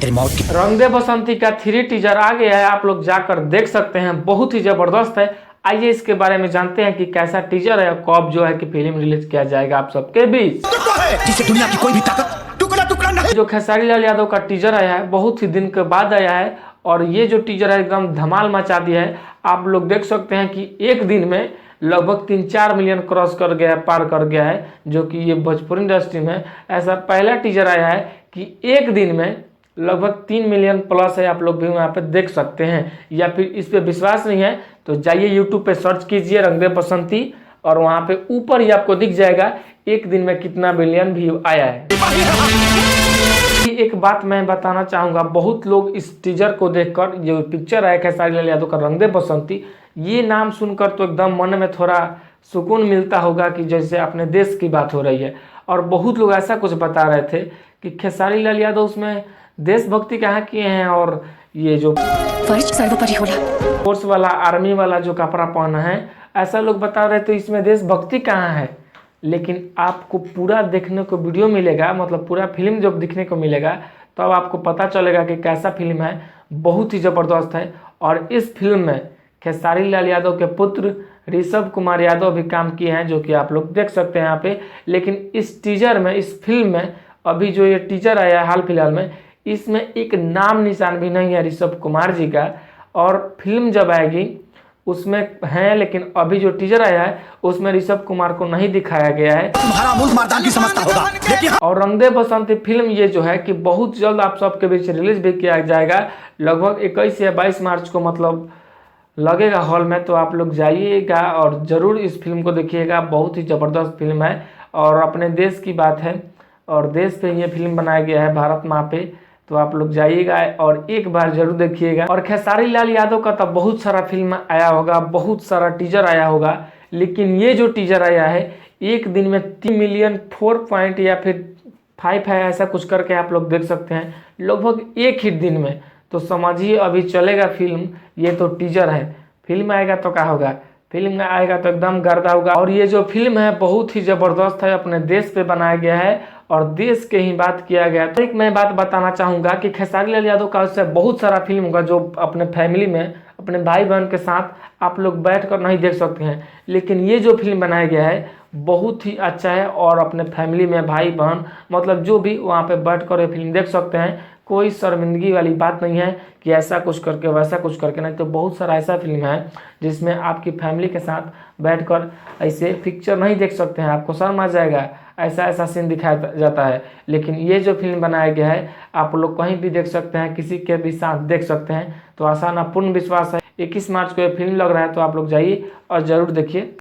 तेरी मौत की। रंग दे बसंती का 3 टीजर आ गया है, आप लोग जाकर देख सकते हैं, बहुत ही जबरदस्त है। आइए इसके बारे में जानते हैं कि कैसा टीजर है, कब जो है कि फिल्म रिलीज किया जाएगा आप सबके बीच। जिसे दुनिया की कोई भी ताकत टुकड़ा टुकड़ा नहीं। जो खेसारी लाल यादव का टीजर आया है, बहुत ही दिन के बाद आया है और ये जो टीजर है एकदम धमाल मचा दिया है। आप लोग देख सकते हैं कि एक दिन में लगभग 3-4 मिलियन क्रॉस कर गया है, पार कर गया है, जो कि ये भोजपुरी इंडस्ट्री में ऐसा पहला टीजर आया है कि एक दिन में लगभग 3 मिलियन प्लस है। आप लोग भी वहाँ पे देख सकते हैं, या फिर इस पे विश्वास नहीं है तो जाइए यूट्यूब पे सर्च कीजिए रंग दे बसंती और वहाँ पे ऊपर ही आपको दिख जाएगा एक दिन में कितना मिलियन व्यू आया है। एक बात मैं बताना चाहूँगा, बहुत लोग इस टीजर को देखकर, जो पिक्चर है खेसारी लाल यादव का रंग दे बसंती, ये नाम सुनकर तो एकदम मन में थोड़ा सुकून मिलता होगा कि जैसे अपने देश की बात हो रही है। और बहुत लोग ऐसा कुछ बता रहे थे कि खेसारी लाल यादव उसमें देशभक्ति कहाँ किए हैं, और ये जो फोर्स वाला आर्मी वाला जो कपड़ा पहना है, ऐसा लोग बता रहे थे इसमें देशभक्ति कहाँ है। लेकिन आपको पूरा देखने को वीडियो मिलेगा, मतलब पूरा फिल्म जब दिखने को मिलेगा तब आपको पता चलेगा कि कैसा फिल्म है। बहुत ही ज़बरदस्त है। और इस फिल्म में खेसारी लाल यादव के पुत्र ऋषभ कुमार यादव भी काम किए हैं, जो कि आप लोग देख सकते हैं यहाँ पे। लेकिन इस टीजर में, इस फिल्म में, अभी जो ये टीजर आया है हाल फिलहाल में, इसमें एक नाम निशान भी नहीं है ऋषभ कुमार जी का। और फिल्म जब आएगी उसमें है, लेकिन अभी जो टीजर आया है उसमें ऋषभ कुमार को नहीं दिखाया गया है। तुम्हारा मुल्क मर्दान की समझता होगा, लेकिन और रंग दे बसंती फिल्म ये जो है कि बहुत जल्द आप सबके बीच रिलीज भी किया जाएगा, लगभग 21 या 22 मार्च को मतलब लगेगा हॉल में। तो आप लोग जाइएगा और ज़रूर इस फिल्म को देखिएगा, बहुत ही ज़बरदस्त फिल्म है और अपने देश की बात है और देश पे ये फिल्म बनाया गया है, भारत माँ पे। तो आप लोग जाइएगा और एक बार जरूर देखिएगा। और खेसारी लाल यादव का तो बहुत सारा फिल्म आया होगा, बहुत सारा टीजर आया होगा, लेकिन ये जो टीजर आया है एक दिन में 3 मिलियन 4 पॉइंट या फिर 5 है, ऐसा कुछ करके आप लोग देख सकते हैं, लगभग एक ही दिन में। तो समझिए अभी चलेगा फिल्म, ये तो टीजर है, फिल्म आएगा तो क्या होगा, फिल्म में आएगा तो एकदम गर्दा होगा। और ये जो फिल्म है बहुत ही ज़बरदस्त है, अपने देश पे बनाया गया है और देश के ही बात किया गया। तो एक मैं बात बताना चाहूँगा कि खेसारी लाल यादव का उससे बहुत सारा फिल्म होगा जो अपने फैमिली में, अपने भाई बहन के साथ आप लोग बैठ कर नहीं देख सकते हैं, लेकिन ये जो फिल्म बनाया गया है बहुत ही अच्छा है। और अपने फैमिली में भाई बहन मतलब जो भी वहाँ पे बैठ कर ये फिल्म देख सकते हैं, कोई शर्मिंदगी वाली बात नहीं है कि ऐसा कुछ करके वैसा कुछ करके, नहीं तो बहुत सारा ऐसा फिल्म है जिसमें आपकी फैमिली के साथ बैठकर ऐसे पिक्चर नहीं देख सकते हैं, आपको शर्म आ जाएगा, ऐसा ऐसा सीन दिखाया जाता है। लेकिन ये जो फिल्म बनाया गया है आप लोग कहीं भी देख सकते हैं, किसी के भी साथ देख सकते हैं। तो आसान पूर्ण विश्वास है 21 मार्च को ये फिल्म लग रहा है, तो आप लोग जाइए और ज़रूर देखिए।